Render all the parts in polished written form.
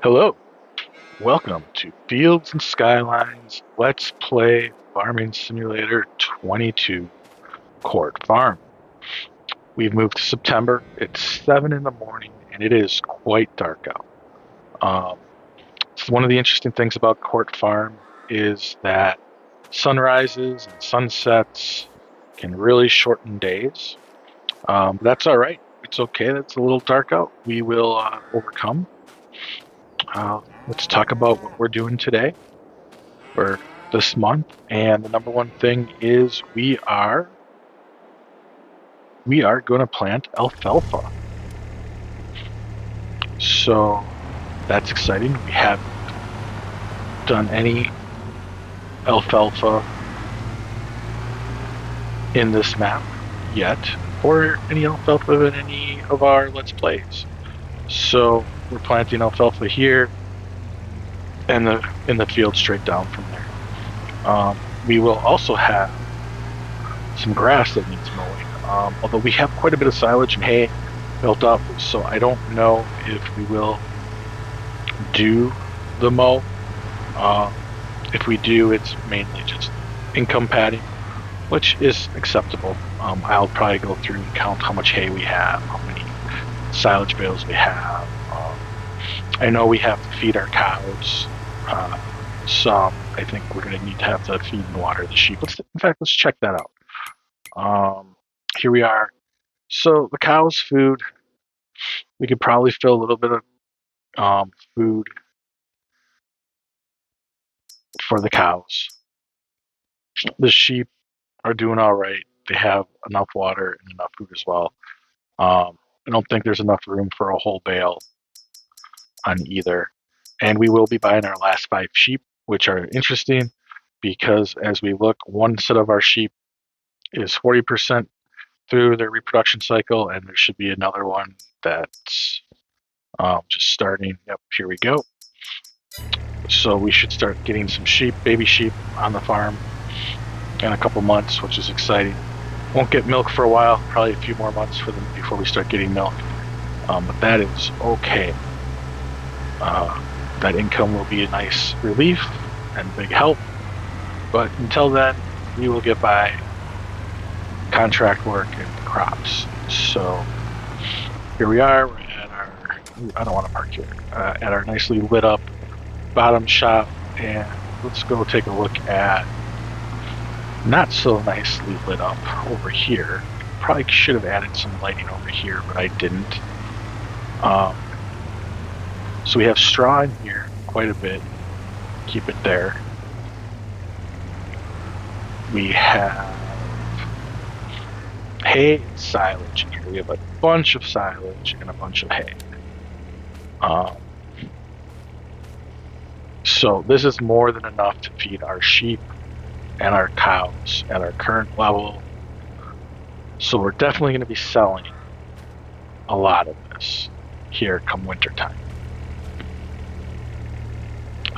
Hello, welcome to Fields and Skylines Let's Play Farming Simulator 22 Court Farm. We've moved to September. It's 7 in the morning and it is quite dark out. So one of the interesting things about Court Farm is that sunrises and sunsets can really shorten days. That's all right. It's okay. That's a little dark out. We will overcome. Let's talk about what we're doing today for this month. And the number one thing is we are going to plant alfalfa. So that's exciting. We haven't done any alfalfa in this map yet, or any alfalfa in any of our Let's Plays. So we're planting alfalfa here and in the field straight down from there. We will also have some grass that needs mowing, although we have quite a bit of silage and hay built up, so I don't know if we will do the mow. If we do, it's mainly just income padding, which is acceptable. I'll probably go through and count how much hay we have, how many silage bales we have. I know we have to feed our cows. Some I think we're going to need to have to feed and water the sheep. Let's check that out. Here we are. So the cows' food, we could probably fill a little bit of food for the cows. The sheep are doing all right. They have enough water and enough food as well. I don't think there's enough room for a whole bale on either. And we will be buying our last 5 sheep, which are interesting because as we look, one set of our sheep is 40% through their reproduction cycle, and there should be another one that's just starting. Yep, here we go. So we should start getting some sheep, baby sheep, on the farm in a couple months, which is exciting. Won't get milk for a while, probably a few more months for them before we start getting milk. But that is okay. That income will be a nice relief and big help. But until then, we will get by contract work and crops. So here we are. We're at our, I don't want to park here, at our nicely lit up bottom shop. And let's go take a look at not so nicely lit up over here. Probably should have added some lighting over here, but I didn't. So we have straw in here quite a bit. Keep it there. We have hay and silage in here. We have a bunch of silage and a bunch of hay. So this is more than enough to feed our sheep and our cows at our current level. So we're definitely going to be selling a lot of this here come wintertime.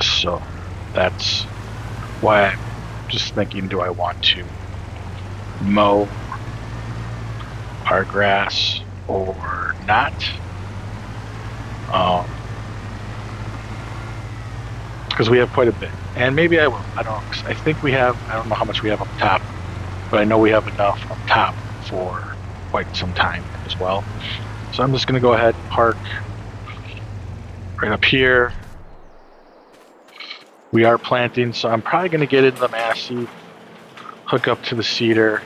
So that's why I'm just thinking, do I want to mow our grass or not? Because we have quite a bit. And maybe I will. I don't know. 'Cause I think we have, I don't know how much we have up top, but I know we have enough up top for quite some time as well. So I'm just going to go ahead and park right up here. We are planting, so I'm probably going to get into the Massey, hook up to the cedar,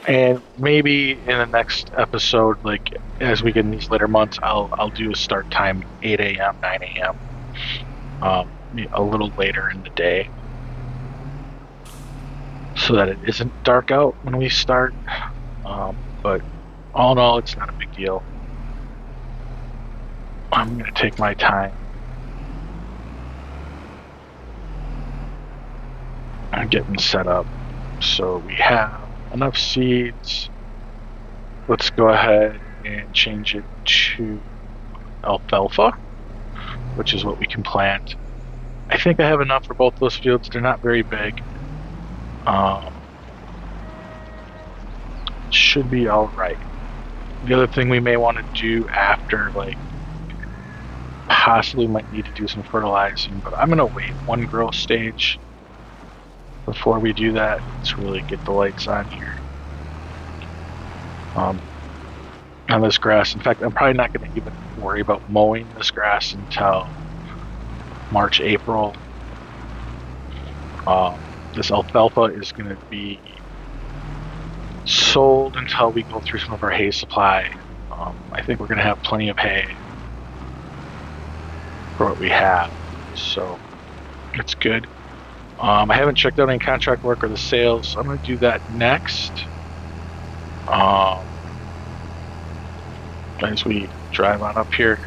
and maybe in the next episode, like as we get in these later months, I'll do a start time 8 a.m., 9 a.m., a little later in the day, so that it isn't dark out when we start. But all in all, it's not a big deal. I'm going to take my time. I'm getting set up. So we have enough seeds. Let's go ahead and change it to alfalfa, which is what we can plant. I think I have enough for both those fields. They're not very big. Should be all right. The other thing we may want to do after, like, possibly might need to do some fertilizing, but I'm going to wait one growth stage before we do that to really get the lights on here. On this grass. In fact, I'm probably not going to even worry about mowing this grass until March, April. This alfalfa is going to be sold until we go through some of our hay supply. I think we're going to have plenty of hay for what we have, so it's good. I haven't checked out any contract work or the sales, so I'm going to do that next. As we drive on up here.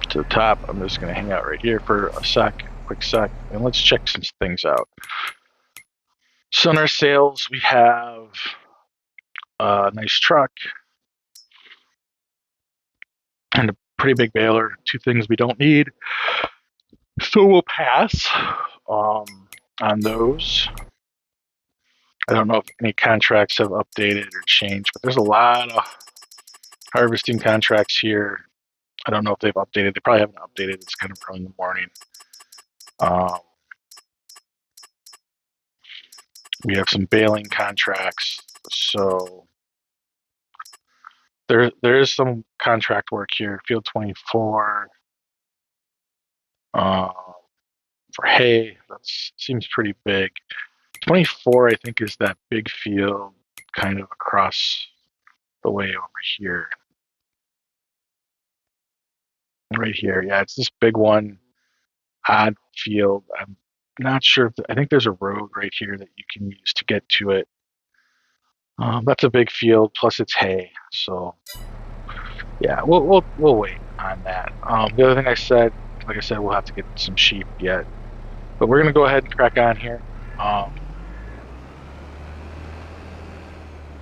To the top, I'm just going to hang out right here for a quick sec, and let's check some things out. So in our sales, we have a nice truck and a pretty big baler. Two things we don't need, so we'll pass on those. I don't know if any contracts have updated or changed, but there's a lot of harvesting contracts here. I don't know if they've updated. They probably haven't updated. It's kind of early in the morning. We have some baling contracts, so there is some contract work here. Field 24 for hay. That seems pretty big. 24, I think, is that big field kind of across the way over here. Right here, yeah, it's this big one, odd field. I'm not sure if I think there's a road right here that you can use to get to it. That's a big field, plus it's hay, so yeah, we'll wait on that. The other thing I said, like I said, we'll have to get some sheep yet, but we're gonna go ahead and crack on here,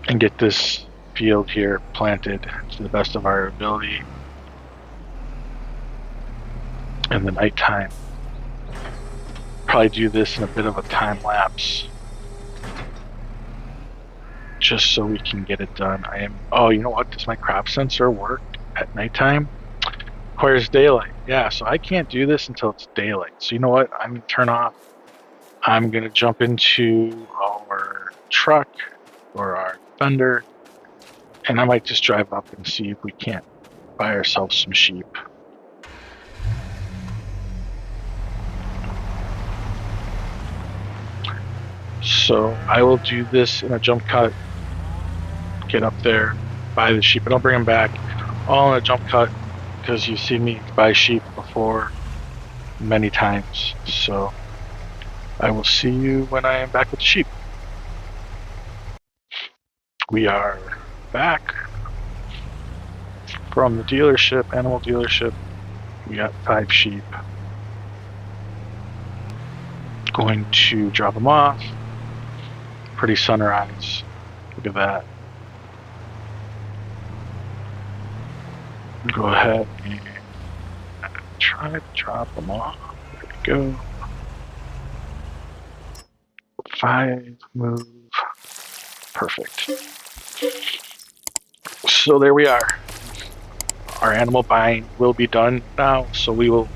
and get this field here planted to the best of our ability in the nighttime. Probably do this in a bit of a time lapse, just so we can get it done. Oh, you know what? Does my crop sensor work at nighttime? Requires daylight. Yeah, so I can't do this until it's daylight. So you know what? I'm gonna turn off. I'm gonna jump into our truck or our Defender, and I might just drive up and see if we can't buy ourselves some sheep. So I will do this in a jump cut, get up there, buy the sheep, and I'll bring them back all in a jump cut, because you've seen me buy sheep before many times. So I will see you when I am back with the sheep. We are back from the dealership, animal dealership. We got 5 sheep. Going to drop them off. Pretty sunrise. Look at that. Go ahead and try to drop them off. There we go. 5, move. Perfect. So there we are. Our animal buying will be done now, so we will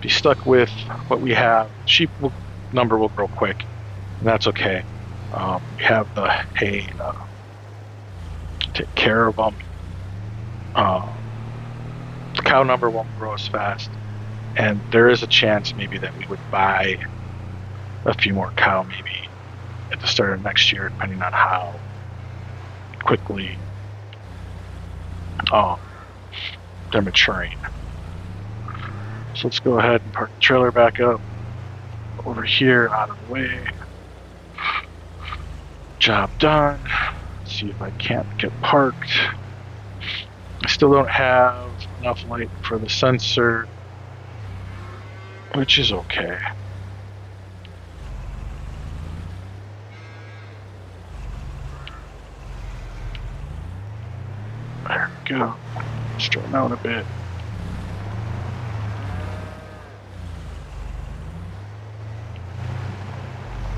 be stuck with what we have. Sheep number will grow quick, and that's okay. We have the hay to take care of them. The cow number won't grow as fast, and there is a chance maybe that we would buy a few more cow maybe at the start of next year, depending on how quickly they're maturing. So let's go ahead and park the trailer back up over here, out of the way. Job done. Let's see if I can't get parked. I still don't have enough light for the sensor, which is okay. There we go. Straighten out a bit.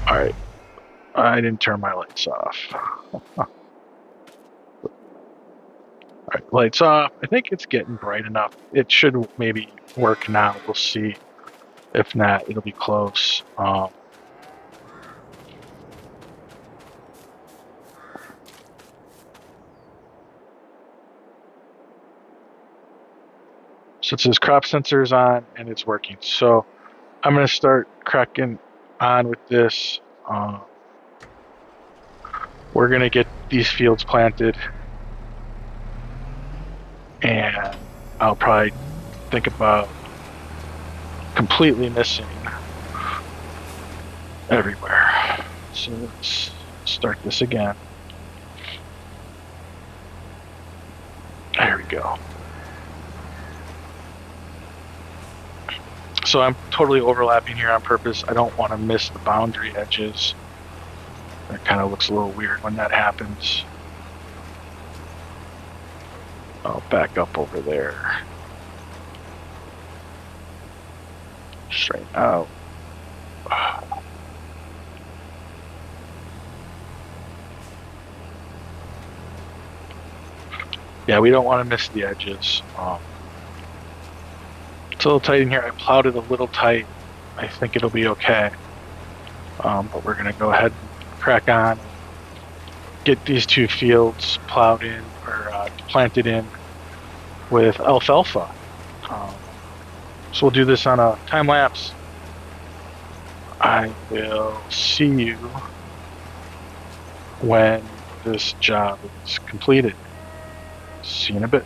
Alright. I didn't turn my lights off. All right, lights off. I think it's getting bright enough. It should maybe work now. We'll see. If not, it'll be close. So it says crop sensor is on and it's working. So I'm going to start cracking on with this. We're going to get these fields planted, and I'll probably think about completely missing everywhere. So let's start this again. There we go. So I'm totally overlapping here on purpose. I don't want to miss the boundary edges. That kind of looks a little weird when that happens. I'll back up over there. Straighten out. Yeah, we don't want to miss the edges. It's a little tight in here. I plowed it a little tight. I think it'll be okay. But we're going to go ahead and crack on. Get these two fields plowed in or planted in with alfalfa. So we'll do this on a time lapse. I will see you when this job is completed. See you in a bit.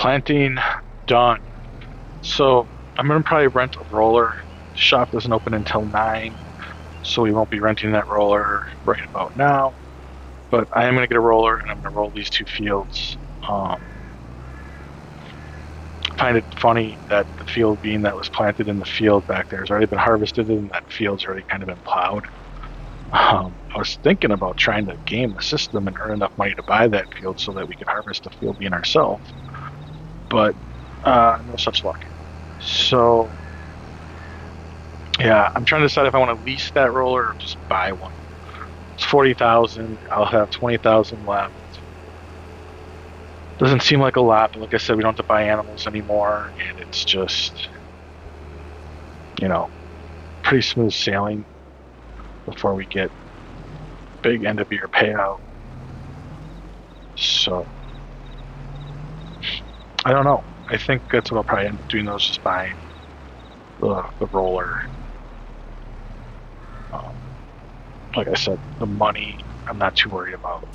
Planting done. So I'm gonna probably rent a roller. The shop doesn't open until 9, so we won't be renting that roller right about now. But I am gonna get a roller and I'm gonna roll these 2 fields. Find it funny that the field bean that was planted in the field back there has already been harvested and that field's already kind of been plowed. I was thinking about trying to game the system and earn enough money to buy that field so that we could harvest the field bean ourselves, but no such luck. So yeah, I'm trying to decide if I want to lease that roller or just buy one. It's 40,000. I'll have 20,000 left. Doesn't seem like a lot, but like I said, we don't have to buy animals anymore, and it's just, you know, pretty smooth sailing before we get big end of year payout. So I don't know. I think that's what I'll probably end up doing. Those just buying the roller. Um, like I said, the money I'm not too worried about.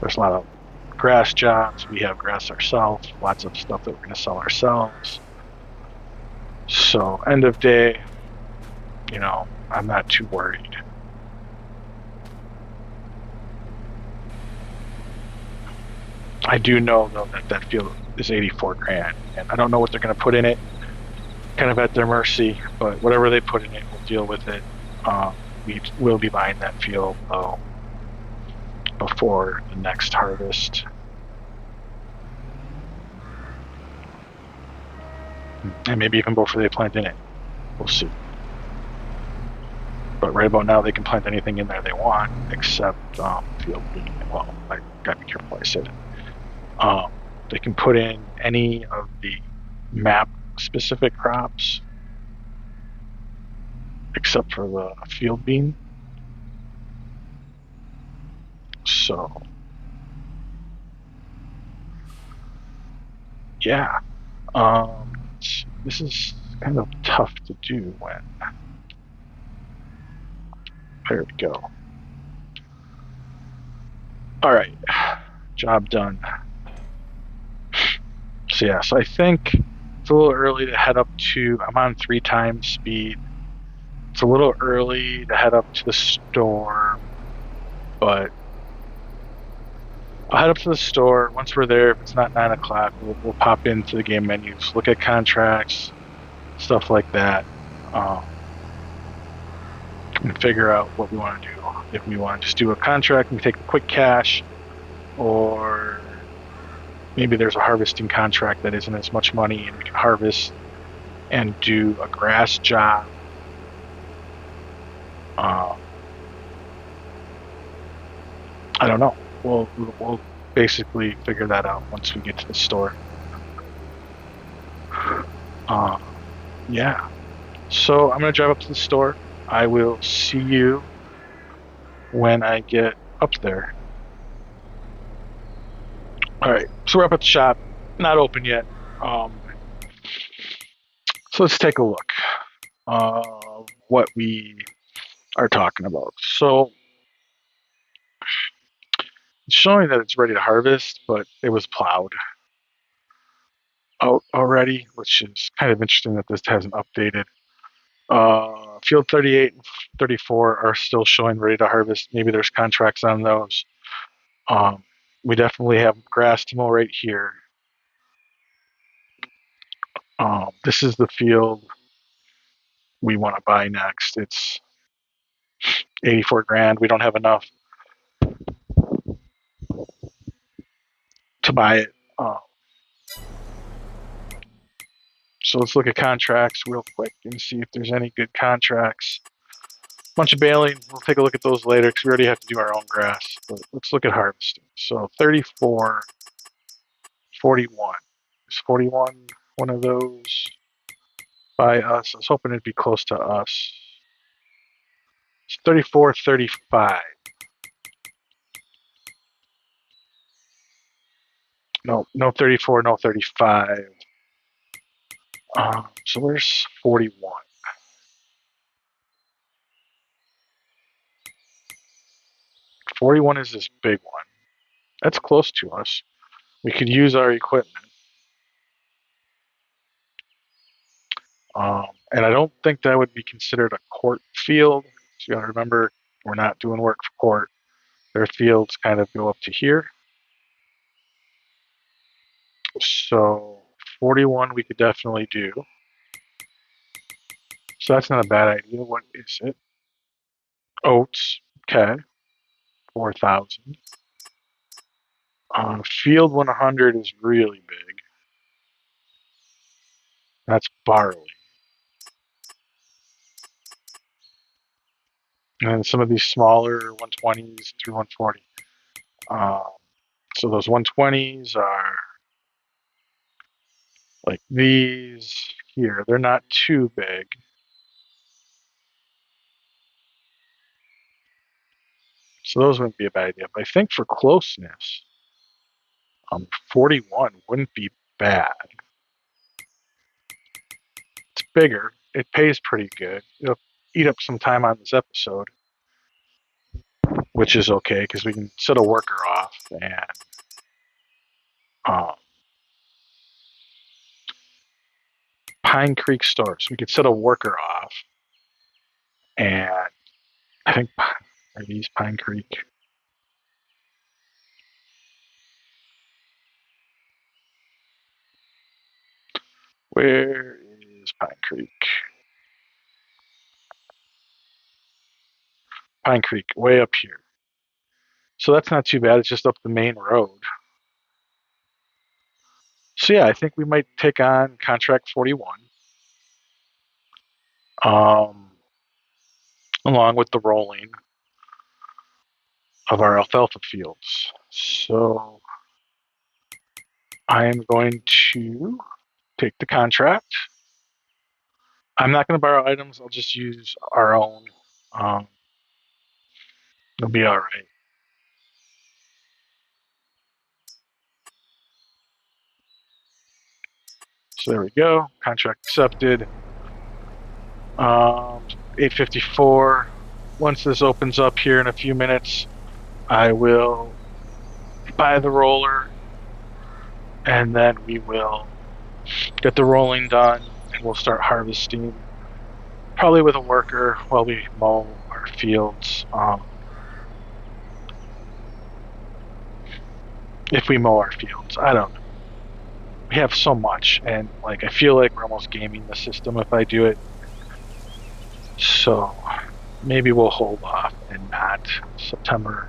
There's a lot of grass jobs. We have grass ourselves. Lots of stuff that we're going to sell ourselves. So end of day, I'm not too worried. I do know though that field is 84 grand, and I don't know what they're going to put in it. Kind of at their mercy, but whatever they put in it, we'll deal with it. We will be buying that field though before the next harvest, and maybe even before they plant in it. We'll see. But right about now, they can plant anything in there they want except field bean. Well, I gotta be careful I said it. They can put in any of the map specific crops except for the field bean. So yeah, this is kind of tough to do when. There we go. All right, job done. So yeah, so I think it's a little early to head up to. I'm on 3 times speed. It's a little early to head up to the store, but I'll head up to the store. Once we're there, if it's not 9 o'clock, we'll pop into the game menus, look at contracts, stuff like that, and figure out what we want to do. If we want to just do a contract and take the quick cash, or maybe there's a harvesting contract that isn't as much money and we can harvest and do a grass job. I don't know. We'll basically figure that out once we get to the store. Yeah. So I'm gonna drive up to the store. I will see you when I get up there. All right. So we're up at the shop. Not open yet. So let's take a look. What we are talking about. So it's showing that it's ready to harvest, but it was plowed out already, which is kind of interesting that this hasn't updated. Field 38 and 34 are still showing ready to harvest. Maybe there's contracts on those. We definitely have grass to mow right here. This is the field we want to buy next. It's 84 grand. We don't have enough to buy it. So let's look at contracts real quick and see if there's any good contracts. Bunch of baling. We'll take a look at those later because we already have to do our own grass. But let's look at harvesting. So 34, 41. Is 41 one of those by us? I was hoping it'd be close to us. It's 34, 35. No, no 34, no 35. So where's 41? 41 is this big one. That's close to us. We could use our equipment. And I don't think that would be considered a court field. So you gotta remember, we're not doing work for court. Their fields kind of go up to here. So 41 we could definitely do. So that's not a bad idea. What is it? Oats. Okay. 4,000. Field 100 is really big. That's barley. And then some of these smaller 120s through 140. Um, so those 120s are like these here. They're not too big. So those wouldn't be a bad idea. But I think for closeness, 41 wouldn't be bad. It's bigger. It pays pretty good. It'll eat up some time on this episode, which is okay because we can set a worker off and um, Pine Creek stores. We could set a worker off, and I think are these Pine Creek. Where is Pine Creek? Pine Creek, way up here. So that's not too bad. It's just up the main road. So yeah, I think we might take on contract 41, um, along with the rolling of our alfalfa fields. So I am going to take the contract. I'm not going to borrow items. I'll just use our own. Um, it'll be all right. So there we go. Contract accepted. 854. Once this opens up here in a few minutes, I will buy the roller, and then we will get the rolling done, and we'll start harvesting, probably with a worker while we mow our fields. If we mow our fields, I don't know. We have so much, and like I feel like we're almost gaming the system if I do it. So maybe we'll hold off and not September.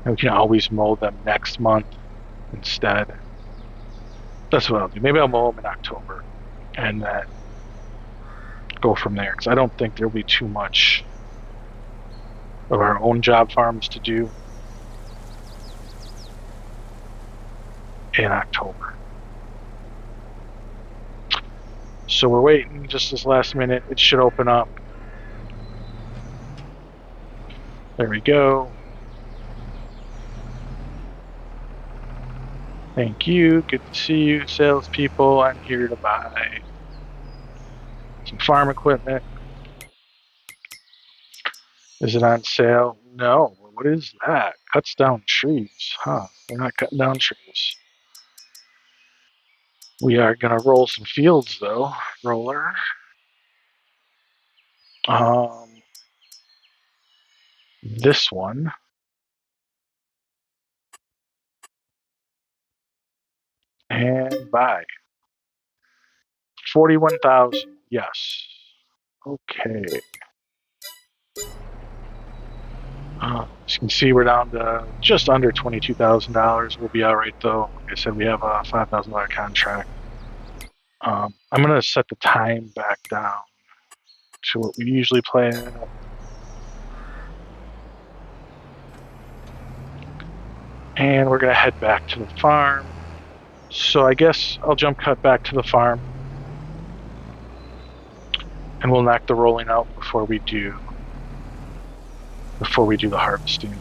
And we can always mow them next month instead. That's what I'll do. Maybe I'll mow them in October and then go from there, because I don't think there'll be too much of our own job farms to do in October. So we're waiting just this last minute. It should open up. There we go. Thank you. Good to see you, salespeople. I'm here to buy some farm equipment. Is it on sale? No. What is that? Cuts down trees. Huh. We're not cutting down trees. We are going to roll some fields, though. Roller. This one. And buy. 41,000. Yes. Okay. As you can see, we're down to just under $22,000. We'll be all right, though. Like I said, we have a $5,000 contract. I'm going to set the time back down to what we usually play at. And we're going to head back to the farm. So I guess I'll jump cut back to the farm. And we'll knock the rolling out before we do the harvesting.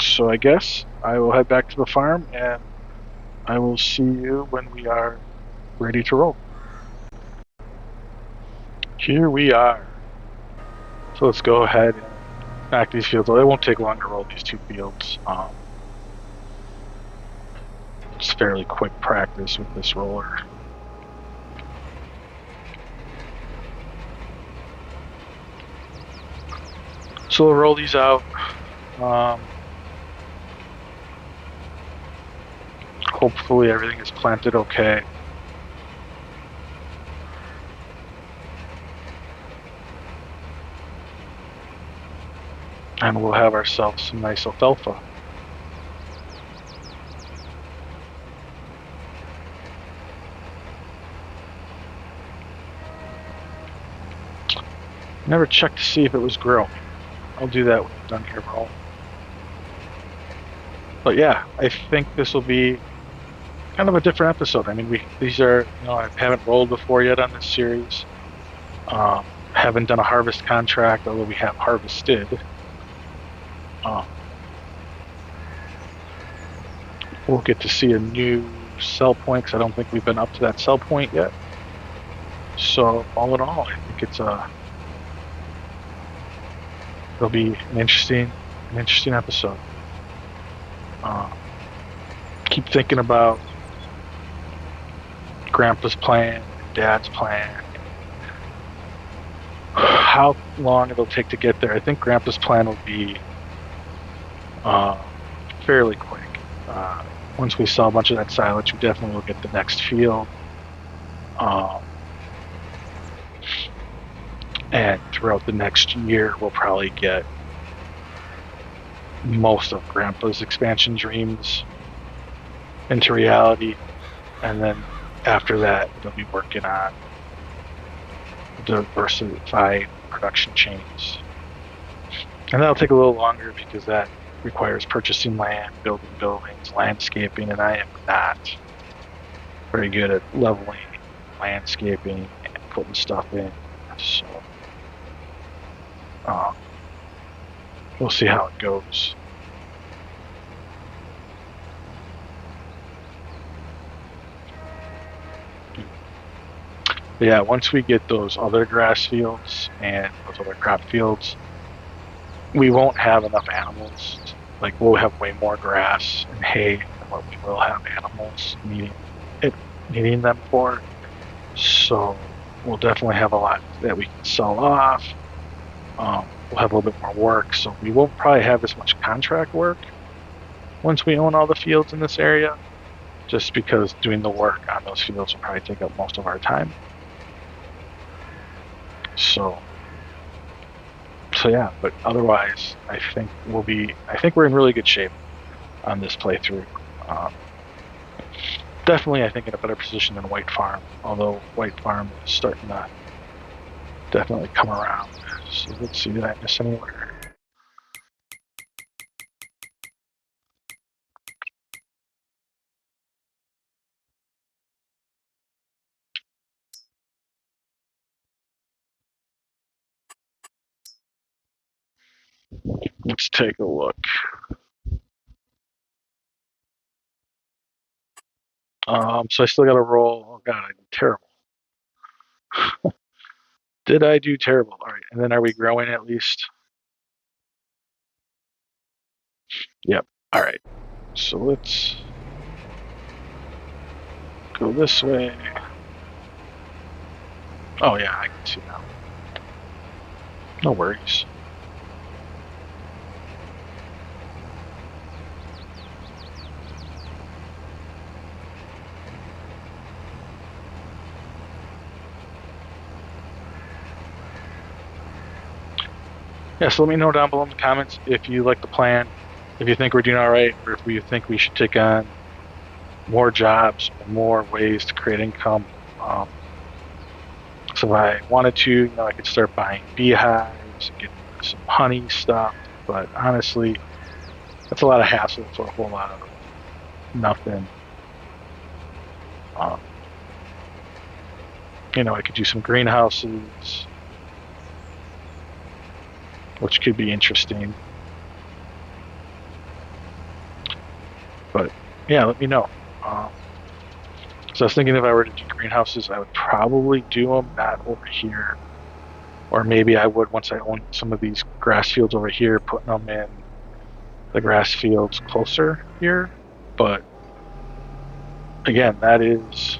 So I guess I will head back to the farm, and I will see you when we are ready to roll. Here we are. So let's go ahead and knock these fields. It won't take long to roll these two fields. It's fairly quick practice with this roller. So we'll roll these out. Hopefully everything is planted okay. And we'll have ourselves some nice alfalfa. Never checked to see if it was growing. I'll do that when I'm done here, bro. But yeah, I think this will be kind of a different episode. I mean, these are, I haven't rolled before yet on this series. Haven't done a harvest contract, although we have harvested. We'll get to see a new sell point because I don't think we've been up to that sell point yet. So all in all, I think it'll be an interesting episode. Keep thinking about Grandpa's plan, Dad's plan, how long it'll take to get there. I think Grandpa's plan will be fairly quick. Once we sell a bunch of that silage, we definitely will get the next field. And throughout the next year, we'll probably get most of Grandpa's expansion dreams into reality. And then after that, they'll be working on diversified production chains. And that'll take a little longer because that requires purchasing land, building buildings, landscaping, and I am not very good at leveling, landscaping, and putting stuff in. So we'll see how it goes. But yeah, once we get those other grass fields and those other crop fields, we won't have enough animals. Like, we'll have way more grass and hay than what we will have animals needing them for. So we'll definitely have a lot that we can sell off. We'll have a little bit more work, so we won't probably have as much contract work once we own all the fields in this area, just because doing the work on those fields will probably take up most of our time. So yeah, but otherwise, I think we're in really good shape on this playthrough. Definitely, I think, in a better position than White Farm, although White Farm is starting to definitely come around. So let's see, did I miss anywhere? Let's take a look. So I still got to roll. Oh god, I did terrible. Did I do terrible? All right, and then are we growing at least? Yep. All right. So let's go this way. Oh yeah, I can see now. No worries. Yeah, so let me know down below in the comments if you like the plan, if you think we're doing all right, or if you think we should take on more jobs, more ways to create income. So if I wanted to, I could start buying beehives and get some honey stuff, but honestly, that's a lot of hassle for a whole lot of nothing. I could do some greenhouses, which could be interesting. But yeah, let me know. So I was thinking if I were to do greenhouses, I would probably do them not over here, or maybe I would once I own some of these grass fields over here, putting them in the grass fields closer here. But again, that is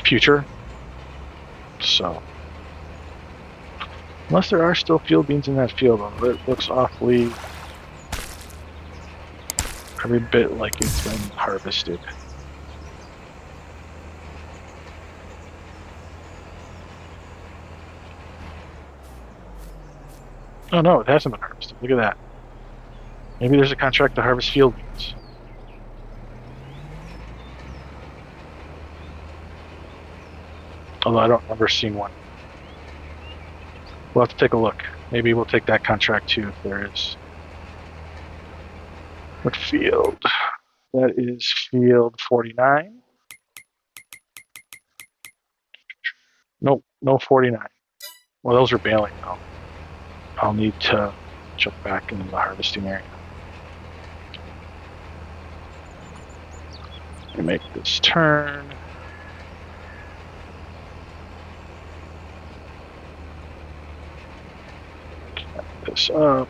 future. So, unless there are still field beans in that field, although it looks awfully every bit like it's been harvested. Oh no, it hasn't been harvested. Look at that. Maybe there's a contract to harvest field beans. Although I don't remember seeing one. We'll have to take a look. Maybe we'll take that contract too if there is. What field? That is field 49. Nope, no 49. Well, those are baling though. I'll need to jump back into the harvesting area. And make this turn. Connect this up.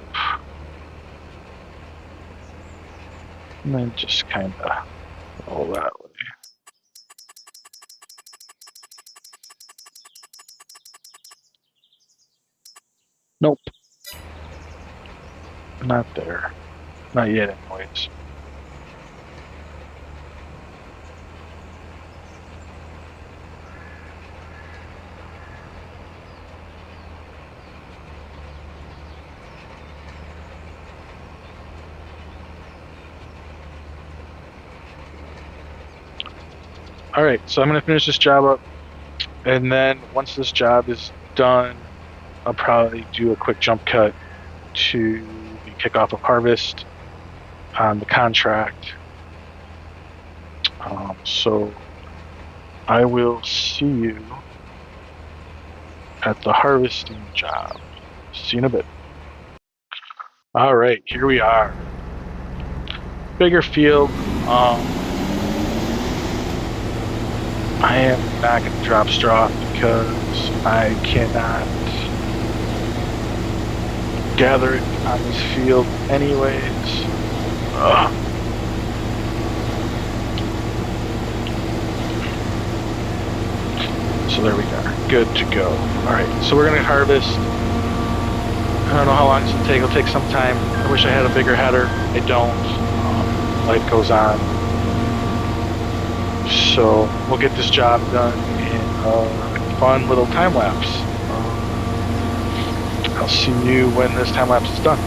And then just kind of roll that way. Nope. Not there. Not yet, anyways. All right, so I'm going to finish this job up. And then once this job is done, I'll probably do a quick jump cut to the kickoff of harvest on the contract. So I will see you at the harvesting job. See you in a bit. All right, here we are. Bigger field. I am not going to drop straw because I cannot gather it on this field anyways. So there we are, good to go. All right, so we're going to harvest. I don't know how long this will take. It'll take some time. I wish I had a bigger header. I don't. Life goes on. So we'll get this job done in a fun little time lapse. I'll see you when this time lapse is done.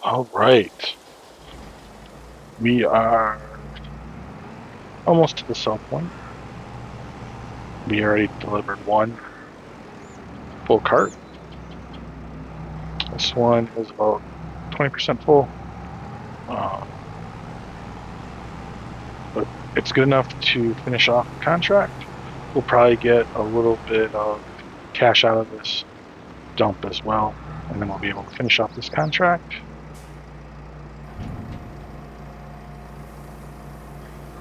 All right. We are almost to the sell point. We already delivered one full cart. This one is about 20% full. But it's good enough to finish off the contract. We'll probably get a little bit of cash out of this dump as well, and then we'll be able to finish off this contract.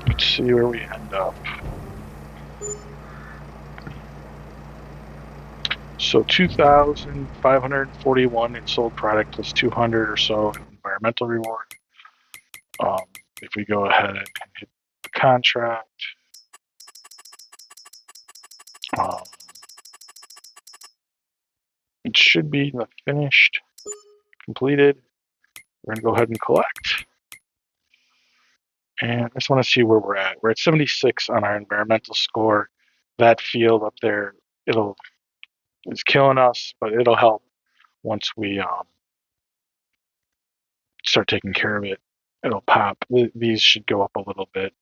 Let's see where we end up. So 2,541 in sold product plus 200 or so in environmental reward. If we go ahead and hit the contract, um, it should be the finished, completed. We're going to go ahead and collect. And I just want to see where we're at. We're at 76 on our environmental score. That field up there, it's killing us, but it'll help once we start taking care of it. It'll pop. These should go up a little bit.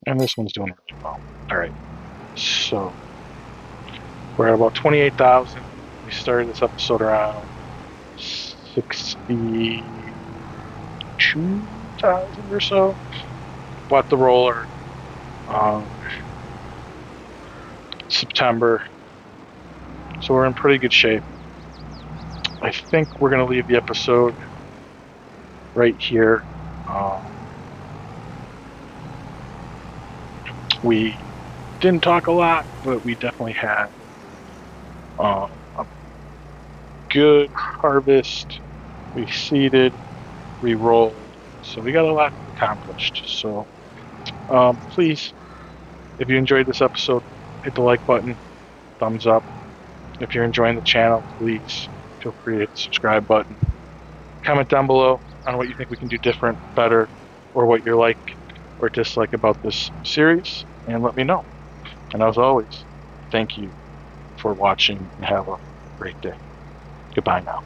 And this one's doing really well. All right. So we're at about 28,000. We started this episode around 62,000 or so. Bought the roller September. So we're in pretty good shape. I think we're going to leave the episode right here. We didn't talk a lot, but we definitely had a good harvest. We seeded, we rolled, so we got a lot accomplished. So please, if you enjoyed this episode, hit the like button, thumbs up. If you're enjoying the channel, please feel free to hit the subscribe button. Comment down below on what you think we can do different, better, or what you like or dislike about this series, and let me know. And as always, thank you for watching and have a great day. Goodbye now.